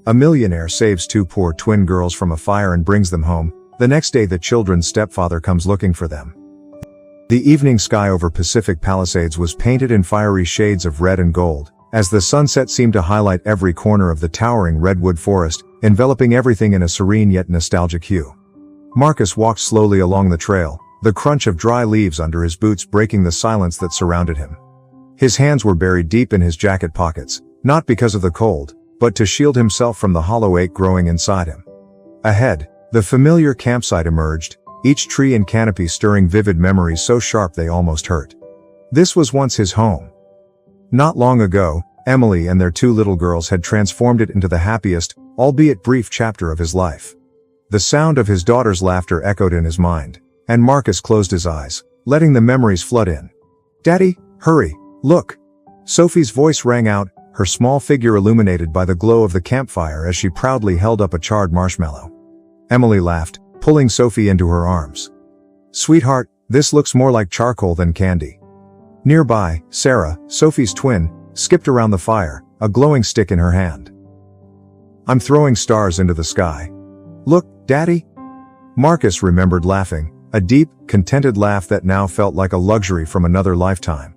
A millionaire saves two poor twin girls from a fire and brings them home. The next day the children's stepfather comes looking for them. The evening sky over Pacific Palisades was painted in fiery shades of red and gold, as the sunset seemed to highlight every corner of the towering redwood forest, enveloping everything in a serene yet nostalgic hue. Marcus walked slowly along the trail, the crunch of dry leaves under his boots breaking the silence that surrounded him. His hands were buried deep in his jacket pockets, not because of the cold, but to shield himself from the hollow ache growing inside him. Ahead, the familiar campsite emerged, each tree and canopy stirring vivid memories so sharp they almost hurt. This was once his home. Not long ago, Emily and their two little girls had transformed it into the happiest, albeit brief chapter of his life. The sound of his daughter's laughter echoed in his mind, and Marcus closed his eyes, letting the memories flood in. "Daddy, hurry, look!" Sophie's voice rang out, her small figure illuminated by the glow of the campfire as she proudly held up a charred marshmallow. Emily laughed, pulling Sophie into her arms. "Sweetheart, this looks more like charcoal than candy." Nearby, Sarah, Sophie's twin, skipped around the fire, a glowing stick in her hand. "I'm throwing stars into the sky. Look, Daddy." Marcus remembered laughing, a deep, contented laugh that now felt like a luxury from another lifetime.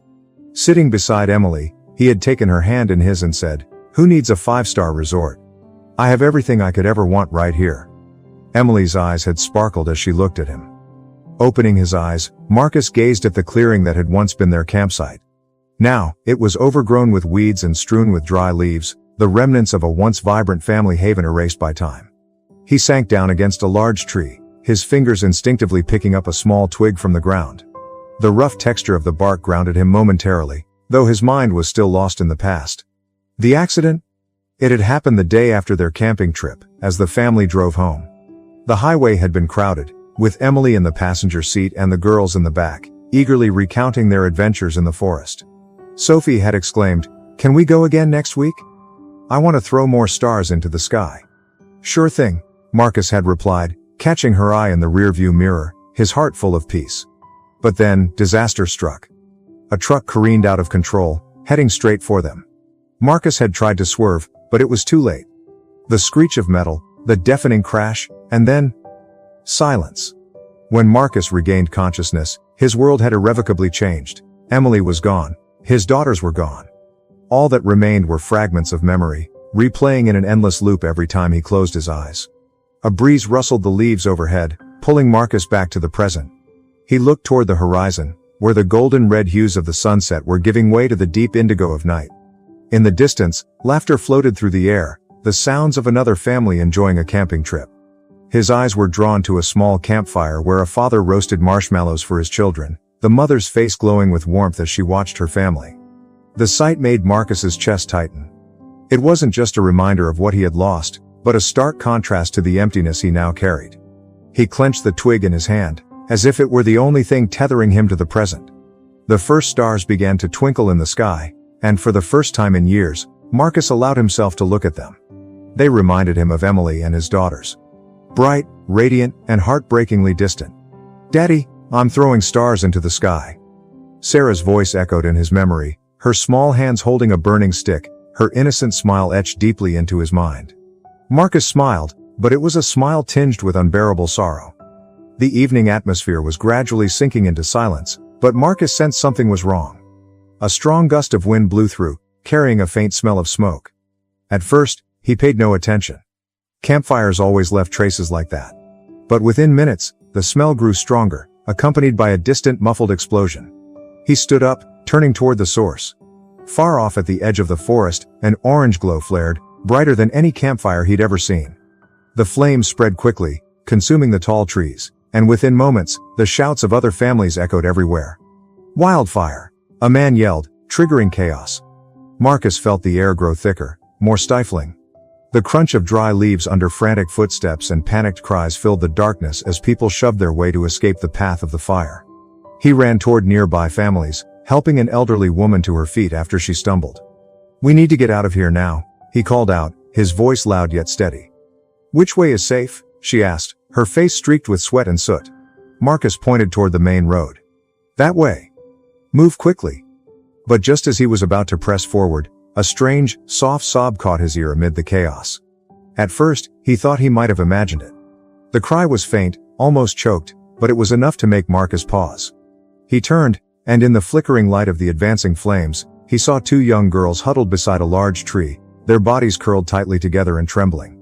Sitting beside Emily, he had taken her hand in his and said, "Who needs a 5-star resort? I have everything I could ever want right here." Emily's eyes had sparkled as she looked at him. Opening his eyes, Marcus gazed at the clearing that had once been their campsite. Now, it was overgrown with weeds and strewn with dry leaves, the remnants of a once vibrant family haven erased by time. He sank down against a large tree, his fingers instinctively picking up a small twig from the ground. The rough texture of the bark grounded him momentarily, though his mind was still lost in the past. The accident? It had happened the day after their camping trip, as the family drove home. The highway had been crowded, with Emily in the passenger seat and the girls in the back, eagerly recounting their adventures in the forest. Sophie had exclaimed, "Can we go again next week? I want to throw more stars into the sky." "Sure thing," Marcus had replied, catching her eye in the rearview mirror, his heart full of peace. But then, disaster struck. A truck careened out of control, heading straight for them. Marcus had tried to swerve, but it was too late. The screech of metal, the deafening crash, and then silence. When Marcus regained consciousness, his world had irrevocably changed. Emily was gone. His daughters were gone. All that remained were fragments of memory, replaying in an endless loop every time he closed his eyes. A breeze rustled the leaves overhead, pulling Marcus back to the present. He looked toward the horizon, where the golden red hues of the sunset were giving way to the deep indigo of night. In the distance, laughter floated through the air, the sounds of another family enjoying a camping trip. His eyes were drawn to a small campfire where a father roasted marshmallows for his children, the mother's face glowing with warmth as she watched her family. The sight made Marcus's chest tighten. It wasn't just a reminder of what he had lost, but a stark contrast to the emptiness he now carried. He clenched the twig in his hand, as if it were the only thing tethering him to the present. The first stars began to twinkle in the sky, and for the first time in years, Marcus allowed himself to look at them. They reminded him of Emily and his daughters. Bright, radiant, and heartbreakingly distant. "Daddy, I'm throwing stars into the sky." Sarah's voice echoed in his memory, her small hands holding a burning stick, her innocent smile etched deeply into his mind. Marcus smiled, but it was a smile tinged with unbearable sorrow. The evening atmosphere was gradually sinking into silence, but Marcus sensed something was wrong. A strong gust of wind blew through, carrying a faint smell of smoke. At first, he paid no attention. Campfires always left traces like that. But within minutes, the smell grew stronger, accompanied by a distant muffled explosion. He stood up, turning toward the source. Far off at the edge of the forest, an orange glow flared, brighter than any campfire he'd ever seen. The flames spread quickly, consuming the tall trees, and within moments, the shouts of other families echoed everywhere. "Wildfire!" a man yelled, triggering chaos. Marcus felt the air grow thicker, more stifling. The crunch of dry leaves under frantic footsteps and panicked cries filled the darkness as people shoved their way to escape the path of the fire. He ran toward nearby families, helping an elderly woman to her feet after she stumbled. "We need to get out of here now," he called out, his voice loud yet steady. "Which way is safe?" she asked, her face streaked with sweat and soot. Marcus pointed toward the main road. "That way. Move quickly." But just as he was about to press forward, a strange, soft sob caught his ear amid the chaos. At first, he thought he might have imagined it. The cry was faint, almost choked, but it was enough to make Marcus pause. He turned, and in the flickering light of the advancing flames, he saw two young girls huddled beside a large tree, their bodies curled tightly together and trembling.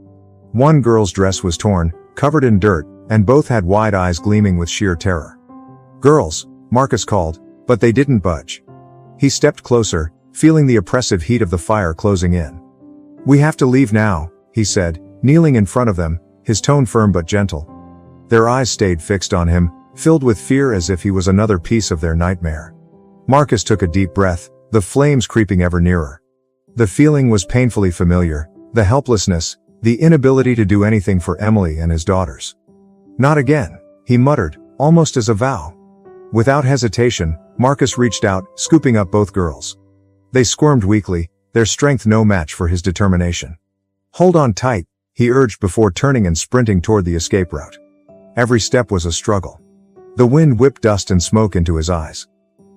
One girl's dress was torn, covered in dirt, and both had wide eyes gleaming with sheer terror. "Girls," Marcus called, but they didn't budge. He stepped closer, feeling the oppressive heat of the fire closing in. "We have to leave now," he said, kneeling in front of them, his tone firm but gentle. Their eyes stayed fixed on him, filled with fear as if he was another piece of their nightmare. Marcus took a deep breath, the flames creeping ever nearer. The feeling was painfully familiar, the helplessness, the inability to do anything for Emily and his daughters. "Not again," he muttered, almost as a vow. Without hesitation, Marcus reached out, scooping up both girls. They squirmed weakly, their strength no match for his determination. "Hold on tight," he urged before turning and sprinting toward the escape route. Every step was a struggle. The wind whipped dust and smoke into his eyes.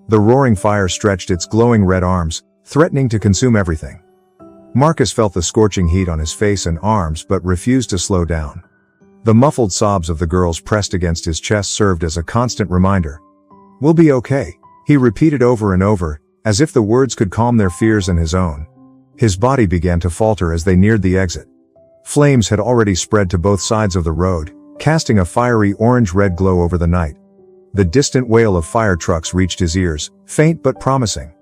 The roaring fire stretched its glowing red arms, threatening to consume everything. Marcus felt the scorching heat on his face and arms but refused to slow down. The muffled sobs of the girls pressed against his chest served as a constant reminder. "We'll be okay," he repeated over and over, as if the words could calm their fears and his own. His body began to falter as they neared the exit. Flames had already spread to both sides of the road, casting a fiery orange-red glow over the night. The distant wail of fire trucks reached his ears, faint but promising.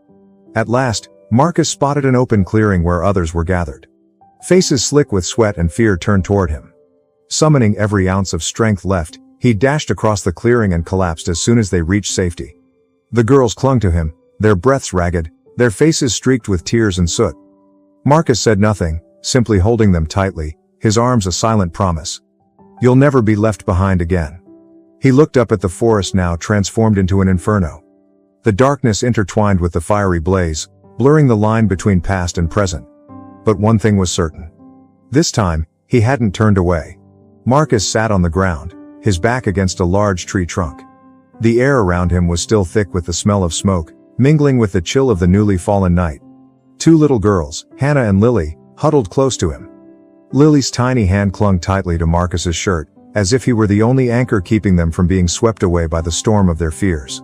At last, Marcus spotted an open clearing where others were gathered. Faces slick with sweat and fear turned toward him. Summoning every ounce of strength left, he dashed across the clearing and collapsed as soon as they reached safety. The girls clung to him, their breaths ragged, their faces streaked with tears and soot. Marcus said nothing, simply holding them tightly, his arms a silent promise. "You'll never be left behind again." He looked up at the forest now transformed into an inferno. The darkness intertwined with the fiery blaze, blurring the line between past and present. But one thing was certain. This time, he hadn't turned away. Marcus sat on the ground, his back against a large tree trunk. The air around him was still thick with the smell of smoke, mingling with the chill of the newly fallen night. Two little girls, Hannah and Lily, huddled close to him. Lily's tiny hand clung tightly to Marcus's shirt, as if he were the only anchor keeping them from being swept away by the storm of their fears.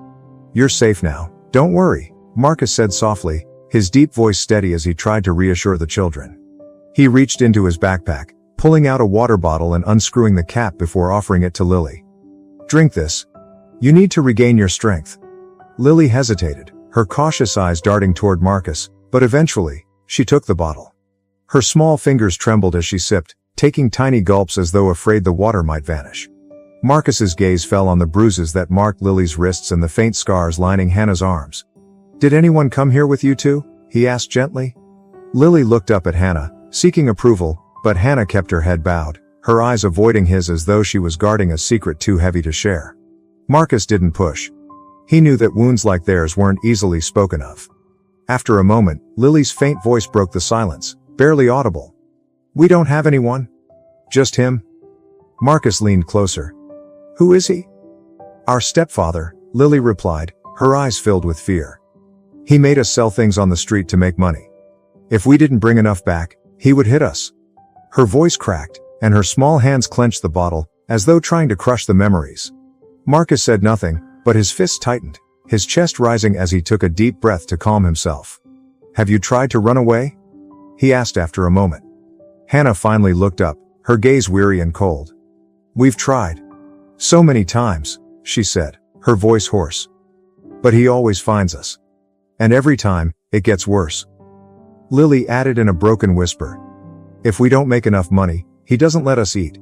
"You're safe now, don't worry," Marcus said softly, his deep voice steady as he tried to reassure the children. He reached into his backpack, pulling out a water bottle and unscrewing the cap before offering it to Lily. "Drink this. You need to regain your strength." Lily hesitated, her cautious eyes darting toward Marcus, but eventually, she took the bottle. Her small fingers trembled as she sipped, taking tiny gulps as though afraid the water might vanish. Marcus's gaze fell on the bruises that marked Lily's wrists and the faint scars lining Hannah's arms. "Did anyone come here with you too?" he asked gently. Lily looked up at Hannah, seeking approval, but Hannah kept her head bowed, her eyes avoiding his as though she was guarding a secret too heavy to share. Marcus didn't push. He knew that wounds like theirs weren't easily spoken of. After a moment, Lily's faint voice broke the silence, barely audible. "We don't have anyone. Just him." Marcus leaned closer. "Who is he?" "Our stepfather," Lily replied, her eyes filled with fear. "He made us sell things on the street to make money. If we didn't bring enough back, he would hit us." Her voice cracked, and her small hands clenched the bottle, as though trying to crush the memories. Marcus said nothing, but his fists tightened, his chest rising as he took a deep breath to calm himself. "Have you tried to run away?" he asked after a moment. Hannah finally looked up, her gaze weary and cold. "We've tried. So many times," she said, her voice hoarse. "But he always finds us. And every time, it gets worse." Lily added in a broken whisper. "If we don't make enough money, he doesn't let us eat.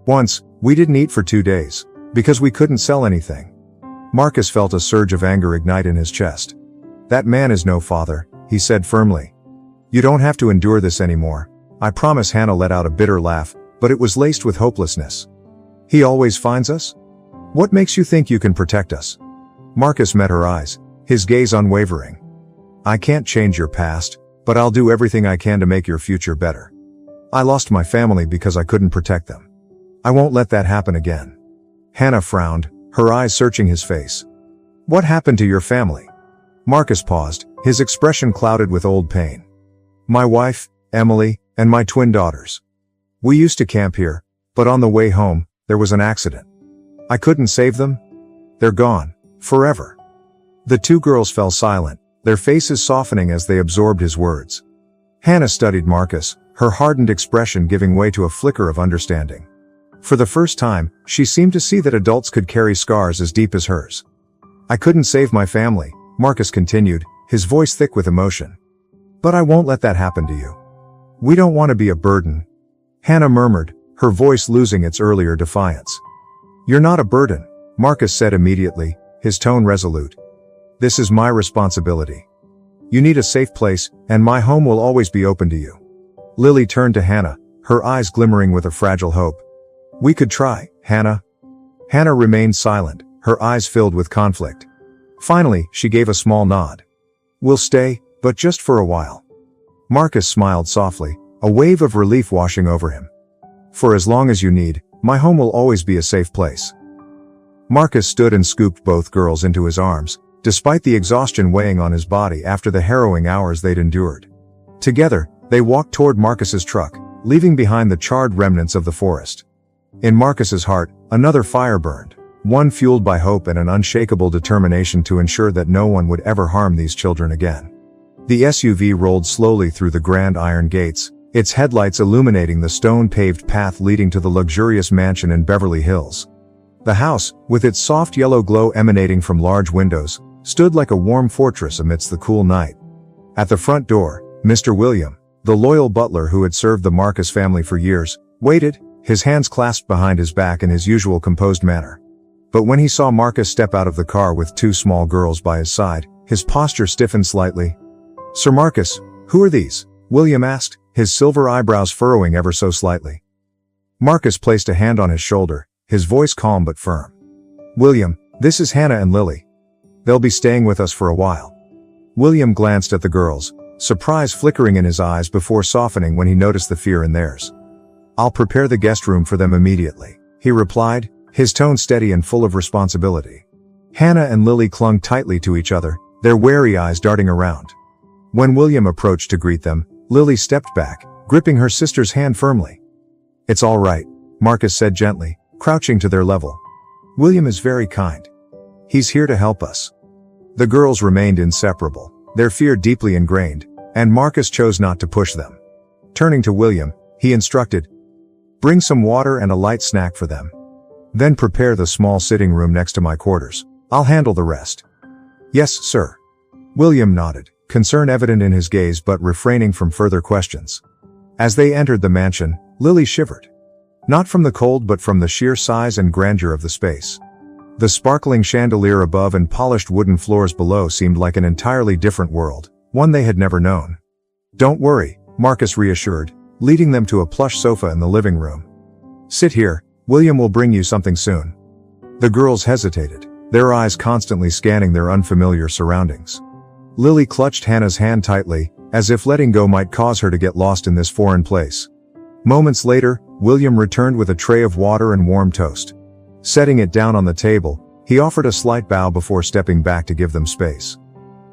Once, we didn't eat for 2 days, because we couldn't sell anything." Marcus felt a surge of anger ignite in his chest. "That man is no father," he said firmly. "You don't have to endure this anymore. I promise." Hannah let out a bitter laugh, but it was laced with hopelessness. "He always finds us? What makes you think you can protect us?" Marcus met her eyes, his gaze unwavering. "I can't change your past, but I'll do everything I can to make your future better. I lost my family because I couldn't protect them. I won't let that happen again." Hannah frowned, her eyes searching his face. "What happened to your family?" Marcus paused, his expression clouded with old pain. "My wife, Emily, and my twin daughters. We used to camp here, but on the way home, there was an accident. I couldn't save them. They're gone. Forever. The two girls fell silent, their faces softening as they absorbed his words. Hannah studied Marcus, her hardened expression giving way to a flicker of understanding. For the first time, she seemed to see that adults could carry scars as deep as hers. I couldn't save my family, Marcus continued, his voice thick with emotion. But I won't let that happen to you. We don't want to be a burden. Hannah murmured, her voice losing its earlier defiance. You're not a burden, Marcus said immediately, his tone resolute. This is my responsibility. You need a safe place, and my home will always be open to you. Lily turned to Hannah, her eyes glimmering with a fragile hope. We could try, Hannah. Hannah remained silent, her eyes filled with conflict. Finally, she gave a small nod. We'll stay, but just for a while. Marcus smiled softly, a wave of relief washing over him. For as long as you need, my home will always be a safe place. Marcus stood and scooped both girls into his arms, despite the exhaustion weighing on his body after the harrowing hours they'd endured. Together, they walked toward Marcus's truck, leaving behind the charred remnants of the forest. In Marcus's heart, another fire burned, one fueled by hope and an unshakable determination to ensure that no one would ever harm these children again. The SUV rolled slowly through the grand iron gates, its headlights illuminating the stone-paved path leading to the luxurious mansion in Beverly Hills. The house, with its soft yellow glow emanating from large windows, stood like a warm fortress amidst the cool night. At the front door, Mr. William, the loyal butler who had served the Marcus family for years, waited, his hands clasped behind his back in his usual composed manner. But when he saw Marcus step out of the car with two small girls by his side, his posture stiffened slightly. Sir Marcus, who are these? William asked, his silver eyebrows furrowing ever so slightly. Marcus placed a hand on his shoulder, his voice calm but firm. William, this is Hannah and Lily. They'll be staying with us for a while. William glanced at the girls, surprise flickering in his eyes before softening when he noticed the fear in theirs. I'll prepare the guest room for them immediately, he replied, his tone steady and full of responsibility. Hannah and Lily clung tightly to each other, their wary eyes darting around. When William approached to greet them, Lily stepped back, gripping her sister's hand firmly. It's all right, Marcus said gently, crouching to their level. William is very kind. He's here to help us. The girls remained inseparable, their fear deeply ingrained, and Marcus chose not to push them. Turning to William, he instructed, bring some water and a light snack for them. Then prepare the small sitting room next to my quarters. I'll handle the rest. Yes, sir. William nodded, concern evident in his gaze but refraining from further questions. As they entered the mansion, Lily shivered. Not from the cold but from the sheer size and grandeur of the space. The sparkling chandelier above and polished wooden floors below seemed like an entirely different world, one they had never known. Don't worry, Marcus reassured, leading them to a plush sofa in the living room. Sit here, William will bring you something soon. The girls hesitated, their eyes constantly scanning their unfamiliar surroundings. Lily clutched Hannah's hand tightly, as if letting go might cause her to get lost in this foreign place. Moments later, William returned with a tray of water and warm toast. Setting it down on the table, he offered a slight bow before stepping back to give them space.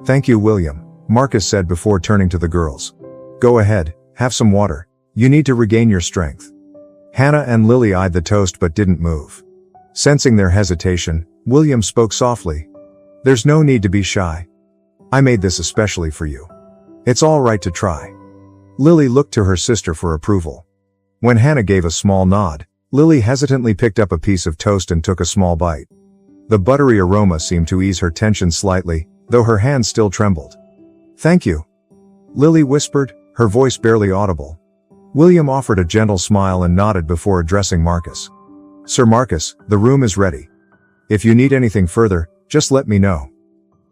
Thank you, William, Marcus said before turning to the girls. Go ahead, have some water. You need to regain your strength. Hannah and Lily eyed the toast but didn't move. Sensing their hesitation, William spoke softly. There's no need to be shy. I made this especially for you. It's all right to try. Lily looked to her sister for approval. When Hannah gave a small nod, Lily hesitantly picked up a piece of toast and took a small bite. The buttery aroma seemed to ease her tension slightly, though her hands still trembled. Thank you. Lily whispered, her voice barely audible. William offered a gentle smile and nodded before addressing Marcus. Sir Marcus, the room is ready. If you need anything further, just let me know.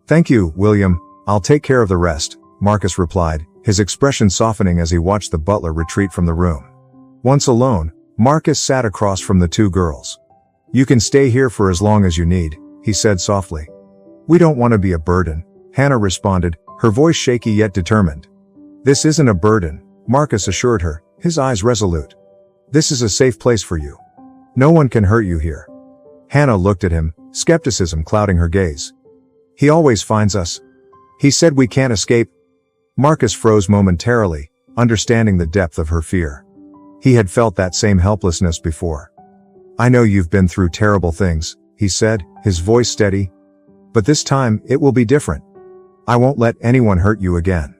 Thank you, William, I'll take care of the rest, Marcus replied, his expression softening as he watched the butler retreat from the room. Once alone, Marcus sat across from the two girls. You can stay here for as long as you need, he said softly. We don't want to be a burden, Hannah responded, her voice shaky yet determined. This isn't a burden, Marcus assured her, his eyes resolute. This is a safe place for you. No one can hurt you here. Hannah looked at him, skepticism clouding her gaze. He always finds us. He said we can't escape. Marcus froze momentarily, understanding the depth of her fear. He had felt that same helplessness before. "I know you've been through terrible things," he said, his voice steady. "But this time, it will be different. I won't let anyone hurt you again."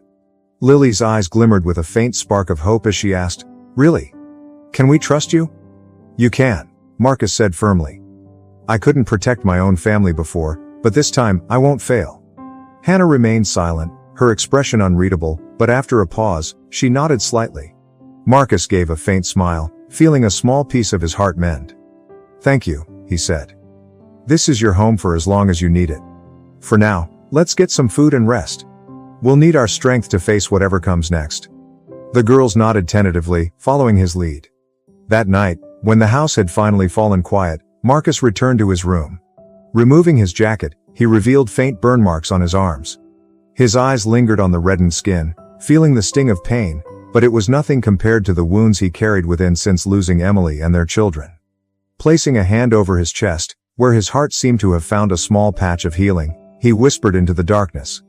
Lily's eyes glimmered with a faint spark of hope as she asked, "Really? Can we trust you?" "You can," Marcus said firmly. "I couldn't protect my own family before, but this time, I won't fail." Hannah remained silent, her expression unreadable, but after a pause, she nodded slightly. Marcus gave a faint smile, feeling a small piece of his heart mend. "Thank you," he said. "This is your home for as long as you need it. For now, let's get some food and rest. We'll need our strength to face whatever comes next." The girls nodded tentatively, following his lead. That night, when the house had finally fallen quiet, Marcus returned to his room. Removing his jacket, he revealed faint burn marks on his arms. His eyes lingered on the reddened skin, feeling the sting of pain, but it was nothing compared to the wounds he carried within since losing Emily and their children. Placing a hand over his chest, where his heart seemed to have found a small patch of healing, he whispered into the darkness,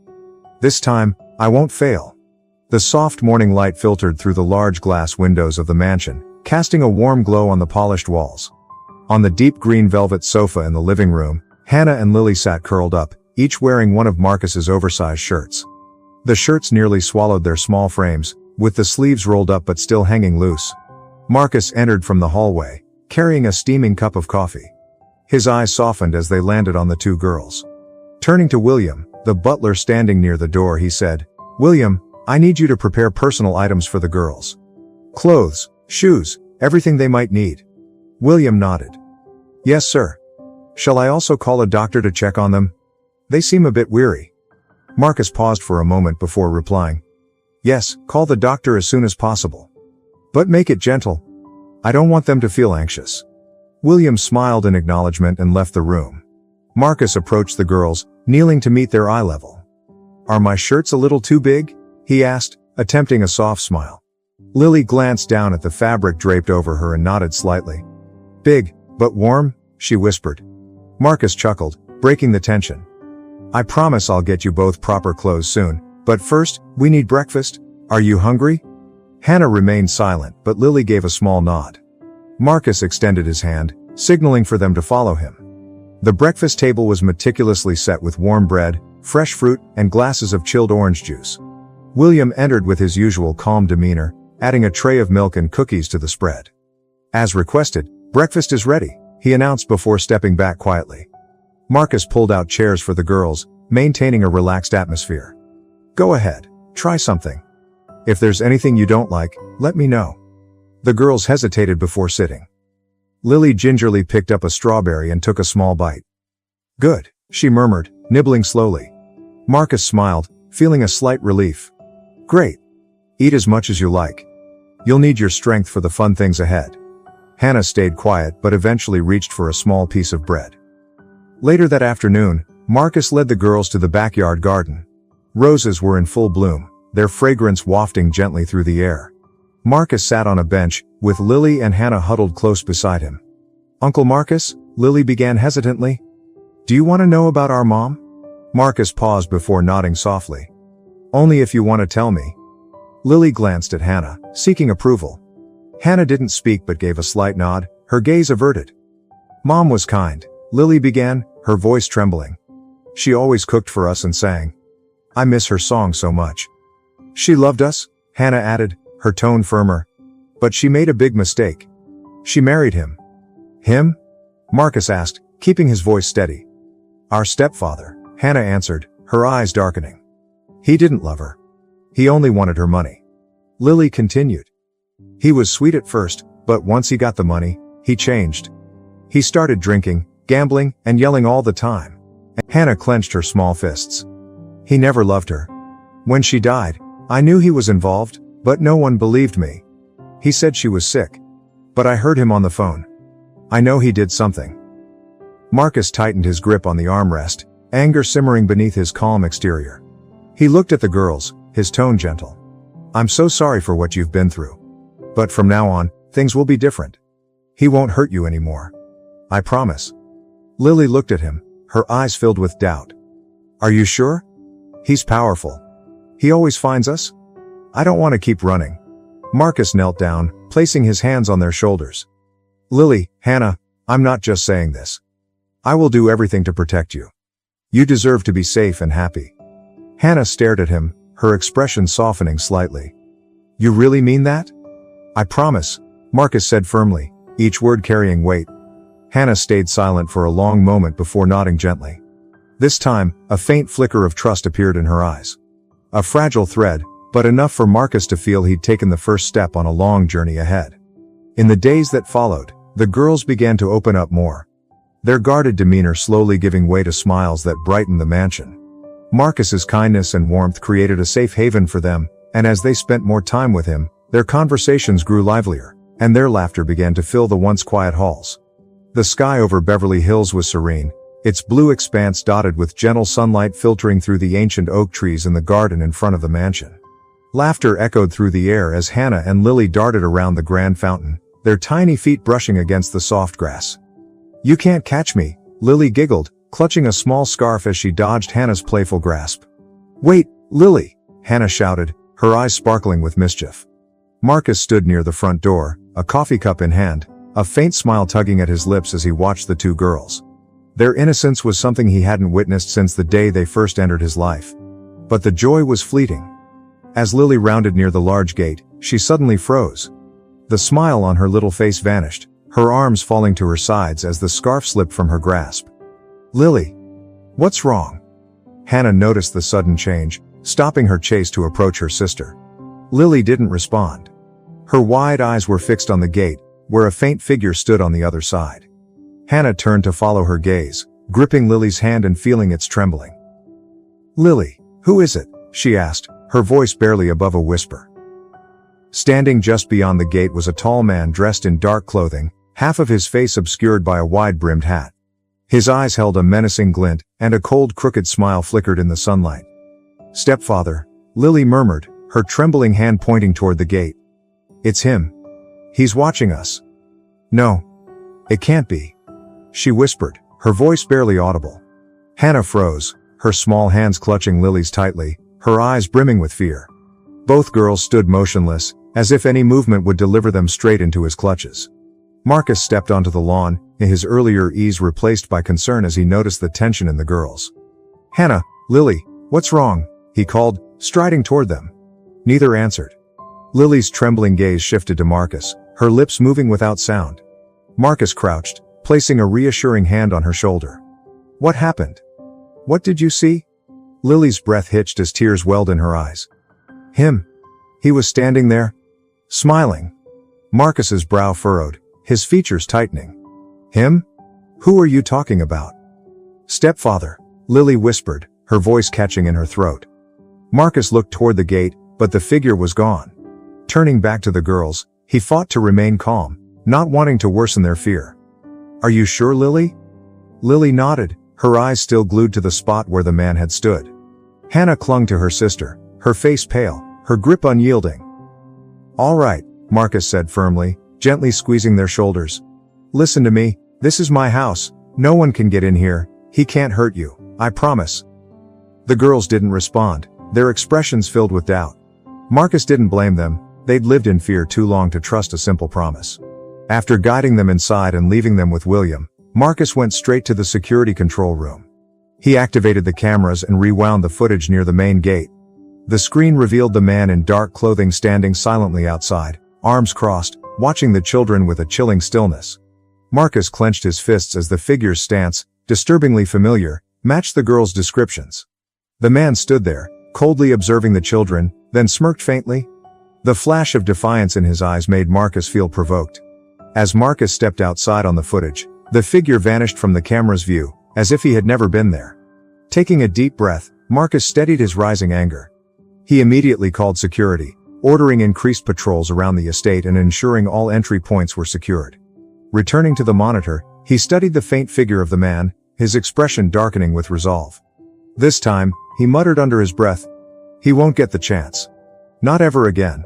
"This time, I won't fail." The soft morning light filtered through the large glass windows of the mansion, casting a warm glow on the polished walls. On the deep green velvet sofa in the living room, Hannah and Lily sat curled up, each wearing one of Marcus's oversized shirts. The shirts nearly swallowed their small frames, with the sleeves rolled up but still hanging loose. Marcus entered from the hallway, carrying a steaming cup of coffee. His eyes softened as they landed on the two girls. Turning to William, the butler standing near the door, he said, "William, I need you to prepare personal items for the girls. Clothes, shoes, everything they might need." William nodded. "Yes, sir. Shall I also call a doctor to check on them? They seem a bit weary." Marcus paused for a moment before replying, "Yes, call the doctor as soon as possible. But make it gentle. I don't want them to feel anxious." William smiled in acknowledgement and left the room. Marcus approached the girls, kneeling to meet their eye level. "Are my shirts a little too big?" he asked, attempting a soft smile. Lily glanced down at the fabric draped over her and nodded slightly. "Big, but warm," she whispered. Marcus chuckled, breaking the tension. "I promise I'll get you both proper clothes soon, but first, we need breakfast. Are you hungry?" Hannah remained silent, but Lily gave a small nod. Marcus extended his hand, signaling for them to follow him. The breakfast table was meticulously set with warm bread, fresh fruit, and glasses of chilled orange juice. William entered with his usual calm demeanor, adding a tray of milk and cookies to the spread. "As requested, breakfast is ready," he announced before stepping back quietly. Marcus pulled out chairs for the girls, maintaining a relaxed atmosphere. "Go ahead, try something. If there's anything you don't like, let me know." The girls hesitated before sitting. Lily gingerly picked up a strawberry and took a small bite. "Good," she murmured, nibbling slowly. Marcus smiled, feeling a slight relief. "Great. Eat as much as you like. You'll need your strength for the fun things ahead." Hannah stayed quiet but eventually reached for a small piece of bread. Later that afternoon, Marcus led the girls to the backyard garden. Roses were in full bloom, their fragrance wafting gently through the air. Marcus sat on a bench, with Lily and Hannah huddled close beside him. "Uncle Marcus," Lily began hesitantly. "Do you want to know about our mom?" Marcus paused before nodding softly. "Only if you want to tell me." Lily glanced at Hannah, seeking approval. Hannah didn't speak but gave a slight nod, her gaze averted. "Mom was kind," Lily began, her voice trembling. "She always cooked for us and sang. I miss her song so much." "She loved us," Hannah added, her tone firmer. "But she made a big mistake. She married him." "Him?" Marcus asked, keeping his voice steady. "Our stepfather," Hannah answered, her eyes darkening. "He didn't love her. He only wanted her money." Lily continued. "He was sweet at first, but once he got the money, he changed. He started drinking, gambling, and yelling all the time." Hannah clenched her small fists. "He never loved her. When she died, I knew he was involved, but no one believed me. He said she was sick. But I heard him on the phone. I know he did something." Marcus tightened his grip on the armrest, anger simmering beneath his calm exterior. He looked at the girls, his tone gentle. "I'm so sorry for what you've been through. But from now on, things will be different. He won't hurt you anymore. I promise." Lily looked at him, her eyes filled with doubt. "Are you sure? He's powerful. He always finds us. I don't want to keep running." Marcus knelt down, placing placing his hands on their shoulders. "Lily, Hannah, I'm not just saying this. I will do everything to protect you. You deserve to be safe and happy." Hannah stared at him, her expression softening slightly. "You really mean that?" "I promise," Marcus said firmly, each word carrying weight. Hannah stayed silent for a long moment before nodding gently. This time, a faint flicker of trust appeared in her eyes. A fragile thread, but enough for Marcus to feel he'd taken the first step on a long journey ahead. In the days that followed, the girls began to open up more. Their guarded demeanor slowly giving way to smiles that brightened the mansion. Marcus's kindness and warmth created a safe haven for them, and as they spent more time with him, their conversations grew livelier, and their laughter began to fill the once quiet halls. The sky over Beverly Hills was serene, its blue expanse dotted with gentle sunlight filtering through the ancient oak trees in the garden in front of the mansion. Laughter echoed through the air as Hannah and Lily darted around the grand fountain, their tiny feet brushing against the soft grass. "You can't catch me," Lily giggled, clutching a small scarf as she dodged Hannah's playful grasp. "Wait, Lily!" Hannah shouted, her eyes sparkling with mischief. Marcus stood near the front door, a coffee cup in hand, a faint smile tugging at his lips as he watched the two girls. Their innocence was something he hadn't witnessed since the day they first entered his life. But the joy was fleeting. As Lily rounded near the large gate, she suddenly froze. The smile on her little face vanished, her arms falling to her sides as the scarf slipped from her grasp. "Lily, what's wrong?" Hannah noticed the sudden change, stopping her chase to approach her sister. Lily didn't respond. Her wide eyes were fixed on the gate, where a faint figure stood on the other side. Hannah turned to follow her gaze, gripping Lily's hand and feeling its trembling. "Lily, who is it?" she asked, her voice barely above a whisper. Standing just beyond the gate was a tall man dressed in dark clothing, half of his face obscured by a wide-brimmed hat. His eyes held a menacing glint, and a cold, crooked smile flickered in the sunlight. "Stepfather," Lily murmured, her trembling hand pointing toward the gate. "It's him. He's watching us." "No. It can't be," she whispered, her voice barely audible. Hannah froze, her small hands clutching Lily's tightly, her eyes brimming with fear. Both girls stood motionless, as if any movement would deliver them straight into his clutches. Marcus stepped onto the lawn, his earlier ease replaced by concern as he noticed the tension in the girls. "Hannah, Lily, what's wrong?" he called, striding toward them. Neither answered. Lily's trembling gaze shifted to Marcus, her lips moving without sound. Marcus crouched, placing a reassuring hand on her shoulder. "What happened? What did you see?" Lily's breath hitched as tears welled in her eyes. "Him. He was standing there, smiling." Marcus's brow furrowed, his features tightening. "Him? Who are you talking about?" "Stepfather," Lily whispered, her voice catching in her throat. Marcus looked toward the gate, but the figure was gone. Turning back to the girls, he fought to remain calm, not wanting to worsen their fear. "Are you sure, Lily?" Lily nodded, her eyes still glued to the spot where the man had stood. Hannah clung to her sister, her face pale, her grip unyielding. "All right," Marcus said firmly, gently squeezing their shoulders. "Listen to me, this is my house, no one can get in here, he can't hurt you, I promise." The girls didn't respond, their expressions filled with doubt. Marcus didn't blame them, they'd lived in fear too long to trust a simple promise. After guiding them inside and leaving them with William, Marcus went straight to the security control room. He activated the cameras and rewound the footage near the main gate. The screen revealed the man in dark clothing standing silently outside, arms crossed, watching the children with a chilling stillness. Marcus clenched his fists as the figure's stance, disturbingly familiar, matched the girls' descriptions. The man stood there, coldly observing the children, then smirked faintly. The flash of defiance in his eyes made Marcus feel provoked. As Marcus stepped outside on the footage, the figure vanished from the camera's view, as if he had never been there. Taking a deep breath, Marcus steadied his rising anger. He immediately called security, ordering increased patrols around the estate and ensuring all entry points were secured. Returning to the monitor, he studied the faint figure of the man, his expression darkening with resolve. This time, he muttered under his breath, "He won't get the chance. Not ever again."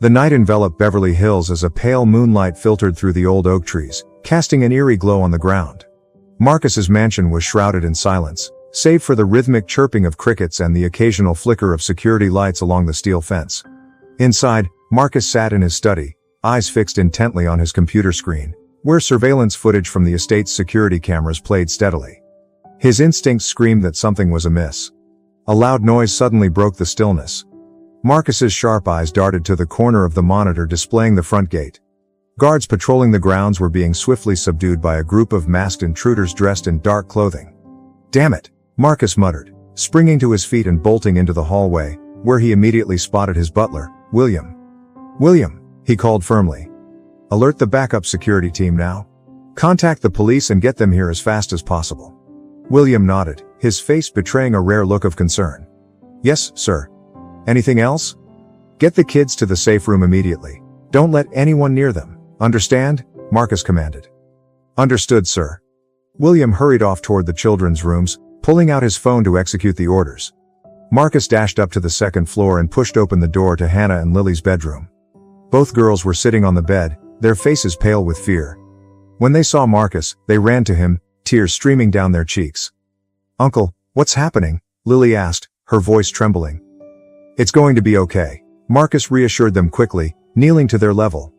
The night enveloped Beverly Hills as a pale moonlight filtered through the old oak trees, casting an eerie glow on the ground. Marcus's mansion was shrouded in silence, save for the rhythmic chirping of crickets and the occasional flicker of security lights along the steel fence. Inside, Marcus sat in his study, eyes fixed intently on his computer screen, where surveillance footage from the estate's security cameras played steadily. His instincts screamed that something was amiss. A loud noise suddenly broke the stillness. Marcus's sharp eyes darted to the corner of the monitor displaying the front gate. Guards patrolling the grounds were being swiftly subdued by a group of masked intruders dressed in dark clothing. "Damn it," Marcus muttered, springing to his feet and bolting into the hallway, where he immediately spotted his butler, William. "William," he called firmly. "Alert the backup security team now. Contact the police and get them here as fast as possible." William nodded, his face betraying a rare look of concern. "Yes, sir. Anything else?" "Get the kids to the safe room immediately. Don't let anyone near them. Understand?" Marcus commanded. "Understood, sir." William hurried off toward the children's rooms, pulling out his phone to execute the orders. Marcus dashed up to the second floor and pushed open the door to Hannah and Lily's bedroom. Both girls were sitting on the bed, their faces pale with fear. When they saw Marcus, they ran to him, tears streaming down their cheeks. "Uncle, what's happening?" Lily asked, her voice trembling. "It's going to be okay," Marcus reassured them quickly, kneeling to their level.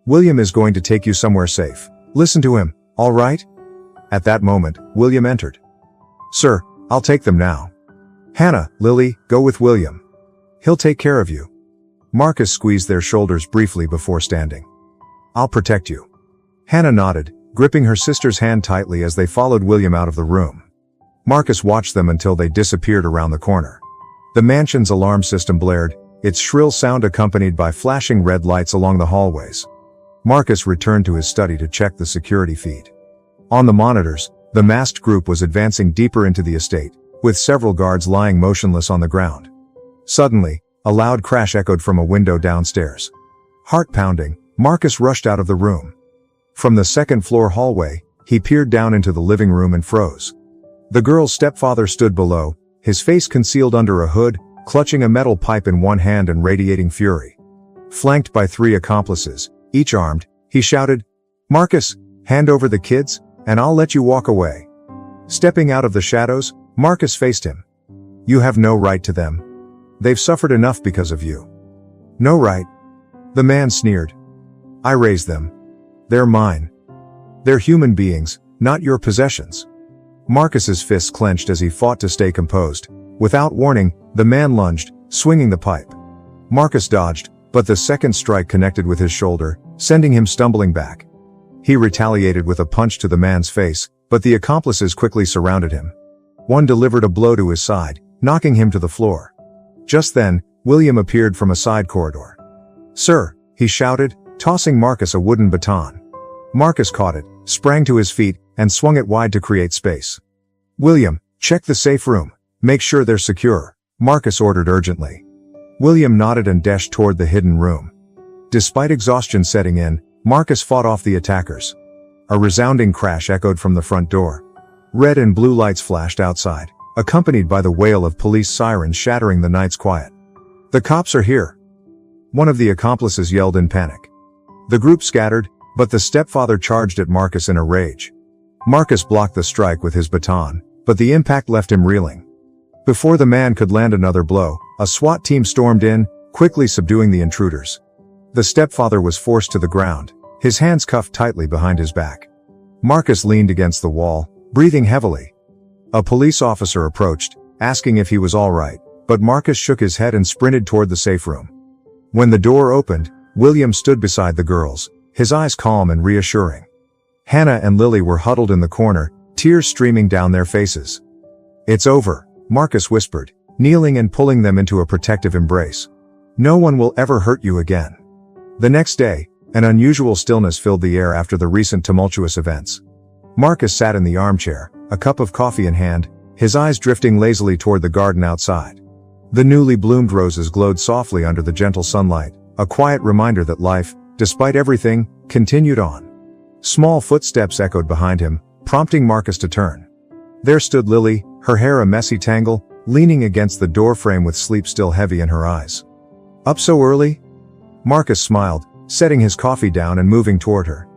"William is going to take you somewhere safe. Listen to him, all right?" At that moment, William entered. "Sir, I'll take them now." "Hannah, Lily, go with William. He'll take care of you." Marcus squeezed their shoulders briefly before standing. "I'll protect you." Hannah nodded, gripping her sister's hand tightly as they followed William out of the room. Marcus watched them until they disappeared around the corner. The mansion's alarm system blared, its shrill sound accompanied by flashing red lights along the hallways. Marcus returned to his study to check the security feed. On the monitors, the masked group was advancing deeper into the estate, with several guards lying motionless on the ground. Suddenly, a loud crash echoed from a window downstairs. Heart pounding, Marcus rushed out of the room. From the second-floor hallway, he peered down into the living room and froze. The girl's stepfather stood below, his face concealed under a hood, clutching a metal pipe in one hand and radiating fury. Flanked by 3 accomplices, each armed, he shouted, "Marcus, hand over the kids, and I'll let you walk away." Stepping out of the shadows, Marcus faced him. "You have no right to them. They've suffered enough because of you." "No right?" The man sneered. "I raised them. They're mine. They're human beings, not your possessions." Marcus's fists clenched as he fought to stay composed. Without warning, the man lunged, swinging the pipe. Marcus dodged, but the second strike connected with his shoulder, sending him stumbling back. He retaliated with a punch to the man's face, but the accomplices quickly surrounded him. One delivered a blow to his side, knocking him to the floor. Just then, William appeared from a side corridor. "Sir," he shouted, tossing Marcus a wooden baton. Marcus caught it, sprang to his feet, and swung it wide to create space. "William, check the safe room. Make sure they're secure," Marcus ordered urgently. William nodded and dashed toward the hidden room. Despite exhaustion setting in, Marcus fought off the attackers. A resounding crash echoed from the front door. Red and blue lights flashed outside, accompanied by the wail of police sirens shattering the night's quiet. "The cops are here!" one of the accomplices yelled in panic. The group scattered, but the stepfather charged at Marcus in a rage. Marcus blocked the strike with his baton, but the impact left him reeling. Before the man could land another blow, a SWAT team stormed in, quickly subduing the intruders. The stepfather was forced to the ground, his hands cuffed tightly behind his back. Marcus leaned against the wall, breathing heavily. A police officer approached, asking if he was all right, but Marcus shook his head and sprinted toward the safe room. When the door opened, William stood beside the girls, his eyes calm and reassuring. Hannah and Lily were huddled in the corner, tears streaming down their faces. "It's over," Marcus whispered, kneeling and pulling them into a protective embrace. "No one will ever hurt you again." The next day, an unusual stillness filled the air after the recent tumultuous events. Marcus sat in the armchair, a cup of coffee in hand, his eyes drifting lazily toward the garden outside. The newly bloomed roses glowed softly under the gentle sunlight, a quiet reminder that life, despite everything, continued on. Small footsteps echoed behind him, prompting Marcus to turn. There stood Lily, her hair a messy tangle, leaning against the doorframe with sleep still heavy in her eyes. "Up so early?" Marcus smiled, setting his coffee down and moving toward her.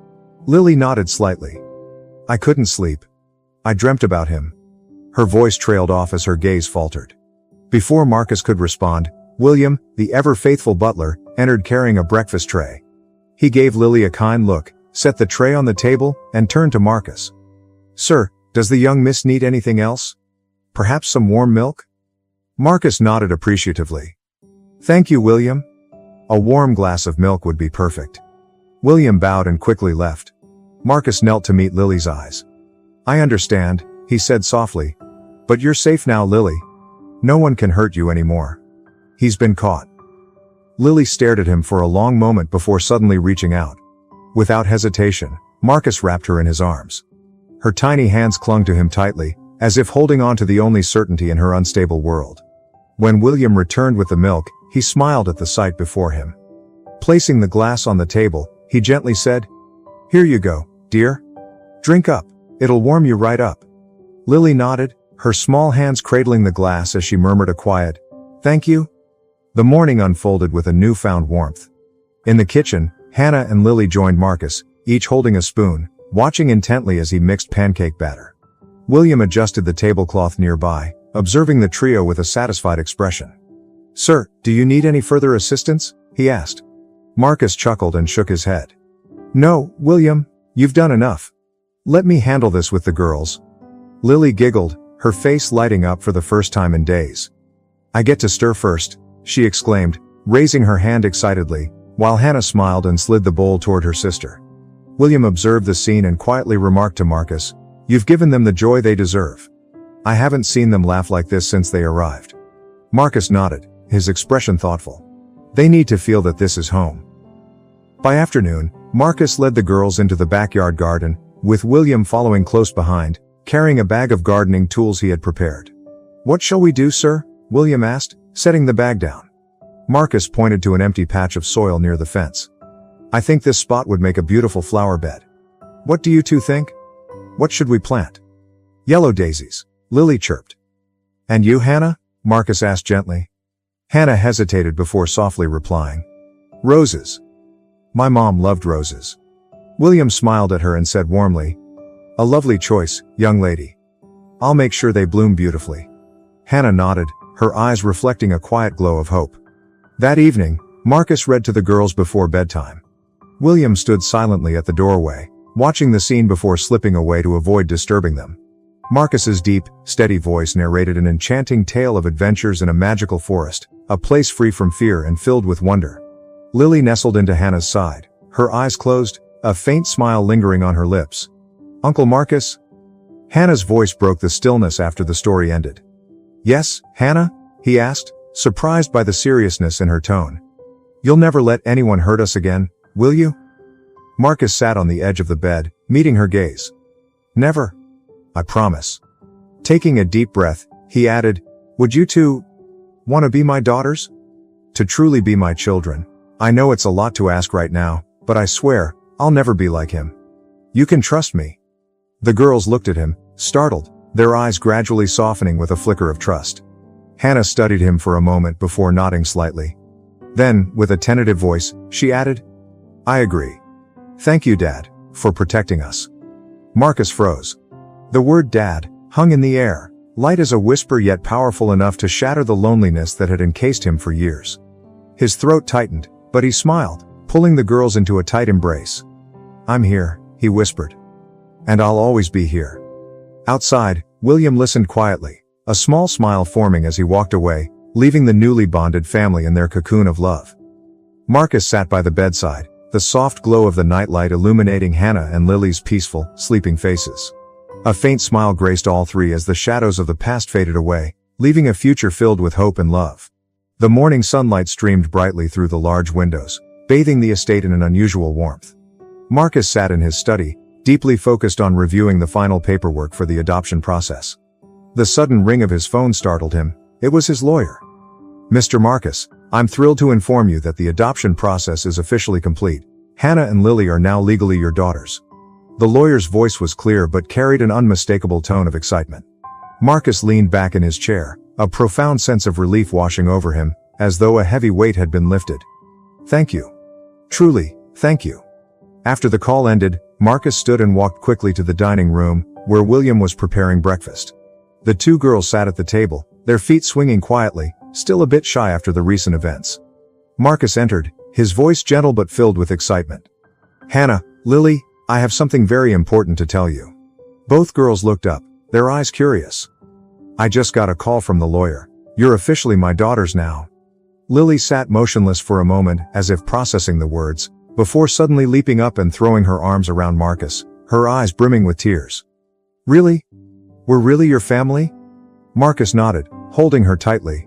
Lily nodded slightly. "I couldn't sleep. I dreamt about him." Her voice trailed off as her gaze faltered. Before Marcus could respond, William, the ever-faithful butler, entered carrying a breakfast tray. He gave Lily a kind look, set the tray on the table, and turned to Marcus. "Sir, does the young miss need anything else? Perhaps some warm milk?" Marcus nodded appreciatively. "Thank you, William. A warm glass of milk would be perfect." William bowed and quickly left. Marcus knelt to meet Lily's eyes. "I understand," he said softly. "But you're safe now, Lily. No one can hurt you anymore. He's been caught." Lily stared at him for a long moment before suddenly reaching out. Without hesitation, Marcus wrapped her in his arms. Her tiny hands clung to him tightly, as if holding on to the only certainty in her unstable world. When William returned with the milk, he smiled at the sight before him. Placing the glass on the table, he gently said, "Here you go, dear. Drink up. It'll warm you right up." Lily nodded, her small hands cradling the glass as she murmured a quiet, "Thank you." The morning unfolded with a newfound warmth. In the kitchen, Hannah and Lily joined Marcus, each holding a spoon, watching intently as he mixed pancake batter. William adjusted the tablecloth nearby, observing the trio with a satisfied expression. "Sir, do you need any further assistance?" he asked. Marcus chuckled and shook his head. "No, William, you've done enough. Let me handle this with the girls." Lily giggled, her face lighting up for the first time in days. "I get to stir first," she exclaimed, raising her hand excitedly, while Hannah smiled and slid the bowl toward her sister. William observed the scene and quietly remarked to Marcus, "You've given them the joy they deserve. I haven't seen them laugh like this since they arrived." Marcus nodded, his expression thoughtful. They need to feel that this is home. By afternoon, Marcus led the girls into the backyard garden, with William following close behind, carrying a bag of gardening tools he had prepared. "What shall we do, sir?" William asked, setting the bag down. Marcus pointed to an empty patch of soil near the fence. "I think this spot would make a beautiful flower bed. What do you two think? What should we plant?" "Yellow daisies," Lily chirped. "And you, Hannah?" Marcus asked gently. Hannah hesitated before softly replying, "Roses. My mom loved roses." William smiled at her and said warmly, "A lovely choice, young lady. I'll make sure they bloom beautifully." Hannah nodded, her eyes reflecting a quiet glow of hope. That evening, Marcus read to the girls before bedtime. William stood silently at the doorway, watching the scene before slipping away to avoid disturbing them. Marcus's deep, steady voice narrated an enchanting tale of adventures in a magical forest, a place free from fear and filled with wonder. Lily nestled into Hannah's side, her eyes closed, a faint smile lingering on her lips. "Uncle Marcus?" Hannah's voice broke the stillness after the story ended. "Yes, Hannah?" he asked, surprised by the seriousness in her tone. "You'll never let anyone hurt us again, will you?" Marcus sat on the edge of the bed, meeting her gaze. "Never. I promise." Taking a deep breath, he added, "Would you two want to be my daughters? To truly be my children? I know it's a lot to ask right now, but I swear, I'll never be like him. You can trust me." The girls looked at him, startled, their eyes gradually softening with a flicker of trust. Hannah studied him for a moment before nodding slightly. Then, with a tentative voice, she added, "I agree. Thank you, Dad, for protecting us." Marcus froze. The word Dad hung in the air, light as a whisper yet powerful enough to shatter the loneliness that had encased him for years. His throat tightened, but he smiled, pulling the girls into a tight embrace. "I'm here," he whispered. "And I'll always be here." Outside, William listened quietly, a small smile forming as he walked away, leaving the newly bonded family in their cocoon of love. Marcus sat by the bedside, the soft glow of the nightlight illuminating Hannah and Lily's peaceful, sleeping faces. A faint smile graced all three as the shadows of the past faded away, leaving a future filled with hope and love. The morning sunlight streamed brightly through the large windows, bathing the estate in an unusual warmth. Marcus sat in his study, deeply focused on reviewing the final paperwork for the adoption process. The sudden ring of his phone startled him. It was his lawyer. "Mr. Marcus, I'm thrilled to inform you that the adoption process is officially complete. Hannah and Lily are now legally your daughters." The lawyer's voice was clear but carried an unmistakable tone of excitement. Marcus leaned back in his chair, a profound sense of relief washing over him, as though a heavy weight had been lifted. "Thank you. Truly, thank you." After the call ended, Marcus stood and walked quickly to the dining room, where William was preparing breakfast. The two girls sat at the table, their feet swinging quietly, still a bit shy after the recent events. Marcus entered, his voice gentle but filled with excitement. Hannah, Lily, I have something very important to tell you. Both girls looked up, their eyes curious. I just got a call from the lawyer. You're officially my daughters now. Lily sat motionless for a moment, as if processing the words, before suddenly leaping up and throwing her arms around Marcus, her eyes brimming with tears. Really? We're really your family? Marcus nodded, holding her tightly.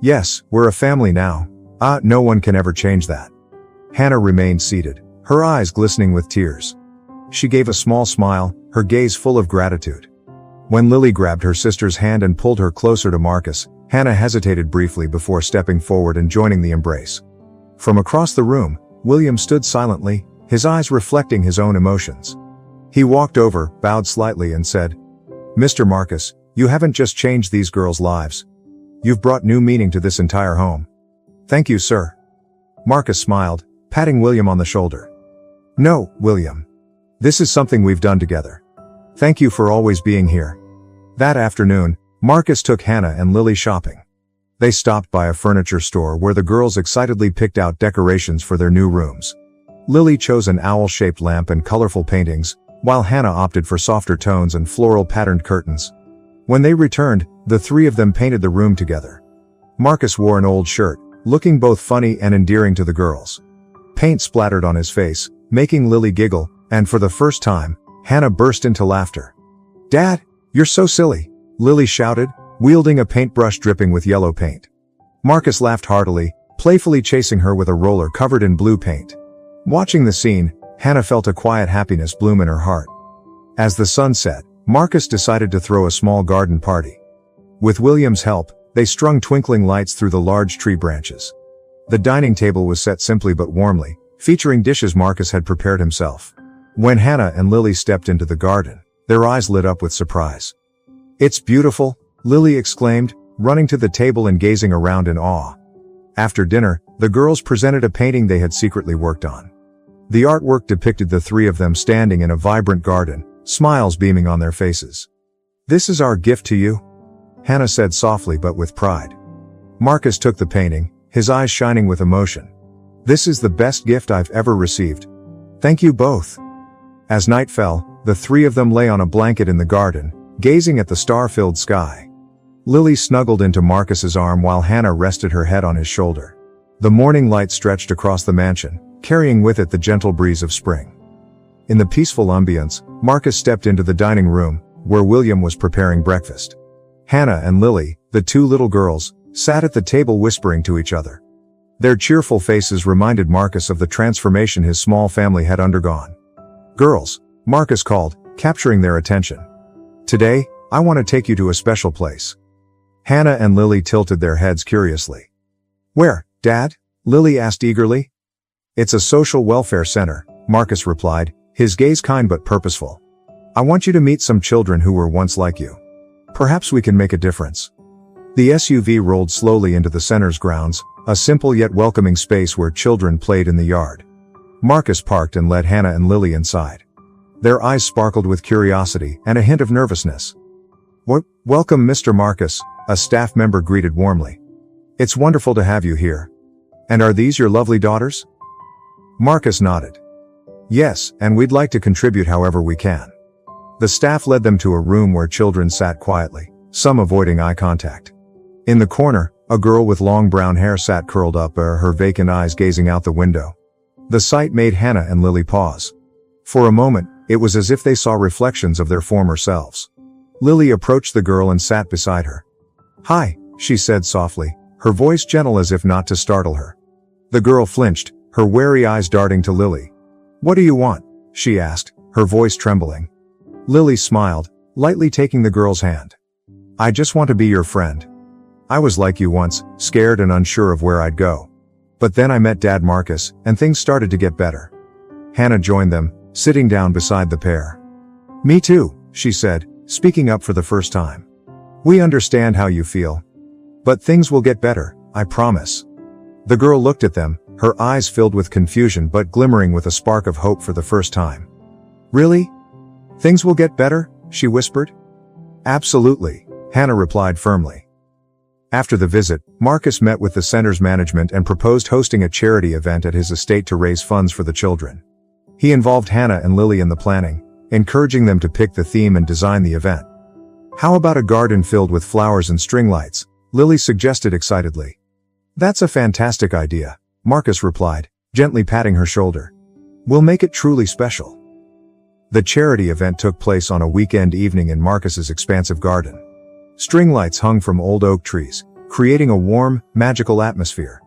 Yes, we're a family now. No one can ever change that. Hannah remained seated, her eyes glistening with tears. She gave a small smile, her gaze full of gratitude. When Lily grabbed her sister's hand and pulled her closer to Marcus, Hannah hesitated briefly before stepping forward and joining the embrace. From across the room, William stood silently, his eyes reflecting his own emotions. He walked over, bowed slightly and said, Mr. Marcus, you haven't just changed these girls' lives. You've brought new meaning to this entire home. Thank you, sir. Marcus smiled, patting William on the shoulder. No, William. This is something we've done together. Thank you for always being here. That afternoon, Marcus took Hannah and Lily shopping. They stopped by a furniture store where the girls excitedly picked out decorations for their new rooms. Lily chose an owl-shaped lamp and colorful paintings, while Hannah opted for softer tones and floral-patterned curtains. When they returned, the three of them painted the room together. Marcus wore an old shirt, looking both funny and endearing to the girls. Paint splattered on his face, making Lily giggle, and for the first time, Hannah burst into laughter. Dad, you're so silly, Lily shouted, wielding a paintbrush dripping with yellow paint. Marcus laughed heartily, playfully chasing her with a roller covered in blue paint. Watching the scene, Hannah felt a quiet happiness bloom in her heart. As the sun set, Marcus decided to throw a small garden party. With William's help, they strung twinkling lights through the large tree branches. The dining table was set simply but warmly, featuring dishes Marcus had prepared himself. When Hannah and Lily stepped into the garden, their eyes lit up with surprise. It's beautiful, Lily exclaimed, running to the table and gazing around in awe. After dinner, the girls presented a painting they had secretly worked on. The artwork depicted the three of them standing in a vibrant garden, smiles beaming on their faces. This is our gift to you, Hannah said softly but with pride. Marcus took the painting, his eyes shining with emotion. This is the best gift I've ever received. Thank you both. As night fell, the three of them lay on a blanket in the garden, gazing at the star-filled sky. Lily snuggled into Marcus's arm while Hannah rested her head on his shoulder. The morning light stretched across the mansion, carrying with it the gentle breeze of spring. In the peaceful ambience, Marcus stepped into the dining room, where William was preparing breakfast. Hannah and Lily, the two little girls, sat at the table whispering to each other. Their cheerful faces reminded Marcus of the transformation his small family had undergone. Girls, Marcus called, capturing their attention. Today, I want to take you to a special place. Hannah and Lily tilted their heads curiously. Where, Dad? Lily asked eagerly. It's a social welfare center, Marcus replied, his gaze kind but purposeful. I want you to meet some children who were once like you. Perhaps we can make a difference. The SUV rolled slowly into the center's grounds, a simple yet welcoming space where children played in the yard. Marcus parked and led Hannah and Lily inside. Their eyes sparkled with curiosity and a hint of nervousness. Welcome, Mr. Marcus, a staff member greeted warmly. It's wonderful to have you here. And are these your lovely daughters? Marcus nodded. Yes, and we'd like to contribute however we can. The staff led them to a room where children sat quietly, some avoiding eye contact. In the corner, a girl with long brown hair sat curled up, her vacant eyes gazing out the window. The sight made Hannah and Lily pause. For a moment, it was as if they saw reflections of their former selves. Lily approached the girl and sat beside her. Hi, she said softly, her voice gentle as if not to startle her. The girl flinched, her wary eyes darting to Lily. What do you want? She asked, her voice trembling. Lily smiled, lightly taking the girl's hand. I just want to be your friend. I was like you once, scared and unsure of where I'd go. But then I met Dad Marcus, and things started to get better. Hannah joined them, sitting down beside the pair. Me too, she said, speaking up for the first time. We understand how you feel. But things will get better, I promise. The girl looked at them, her eyes filled with confusion but glimmering with a spark of hope for the first time. Really? Things will get better? She whispered. Absolutely, Hannah replied firmly. After the visit, Marcus met with the center's management and proposed hosting a charity event at his estate to raise funds for the children. He involved Hannah and Lily in the planning, encouraging them to pick the theme and design the event. "How about a garden filled with flowers and string lights?" Lily suggested excitedly. "That's a fantastic idea," Marcus replied, gently patting her shoulder. "We'll make it truly special." The charity event took place on a weekend evening in Marcus's expansive garden. String lights hung from old oak trees, creating a warm, magical atmosphere.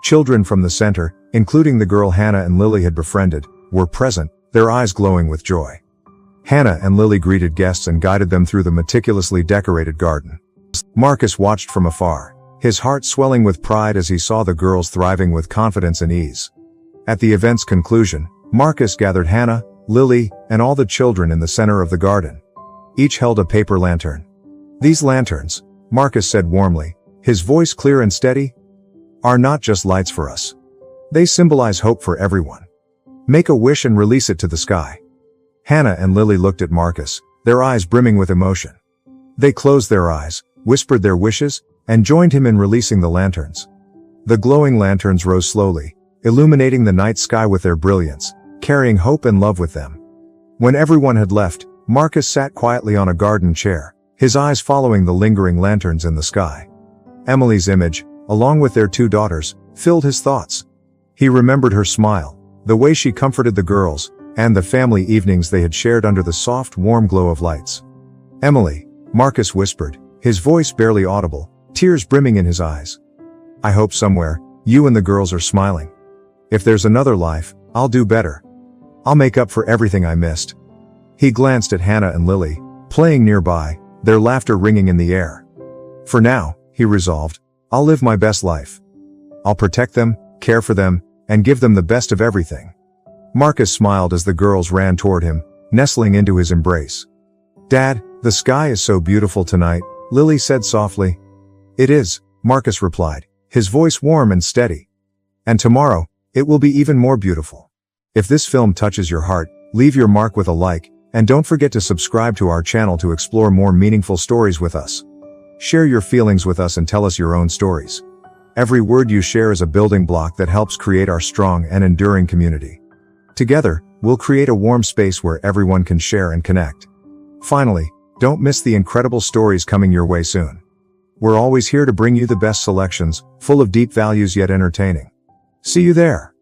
Children from the center, including the girl Hannah and Lily had befriended, were present, their eyes glowing with joy. Hannah and Lily greeted guests and guided them through the meticulously decorated garden. Marcus watched from afar, his heart swelling with pride as he saw the girls thriving with confidence and ease. At the event's conclusion, Marcus gathered Hannah, Lily, and all the children in the center of the garden. Each held a paper lantern. "These lanterns," Marcus said warmly, his voice clear and steady, "are not just lights for us. They symbolize hope for everyone. Make a wish and release it to the sky." Hannah and Lily looked at Marcus, their eyes brimming with emotion. They closed their eyes, whispered their wishes, and joined him in releasing the lanterns. The glowing lanterns rose slowly, illuminating the night sky with their brilliance, carrying hope and love with them. When everyone had left, Marcus sat quietly on a garden chair, his eyes following the lingering lanterns in the sky. Emily's image, along with their 2 daughters, filled his thoughts. He remembered her smile, the way she comforted the girls, and the family evenings they had shared under the soft, warm glow of lights. "Emily," Marcus whispered, his voice barely audible, tears brimming in his eyes. "I hope somewhere, you and the girls are smiling. If there's another life, I'll do better. I'll make up for everything I missed." He glanced at Hannah and Lily, playing nearby, their laughter ringing in the air. "For now," he resolved, "I'll live my best life. I'll protect them, care for them, and give them the best of everything." Marcus smiled as the girls ran toward him, nestling into his embrace. "Dad, the sky is so beautiful tonight," Lily said softly. "It is," Marcus replied, his voice warm and steady. "And tomorrow, it will be even more beautiful." If this film touches your heart, leave your mark with a like, and don't forget to subscribe to our channel to explore more meaningful stories with us. Share your feelings with us and tell us your own stories. Every word you share is a building block that helps create our strong and enduring community. Together, we'll create a warm space where everyone can share and connect. Finally, don't miss the incredible stories coming your way soon. We're always here to bring you the best selections, full of deep values yet entertaining. See you there.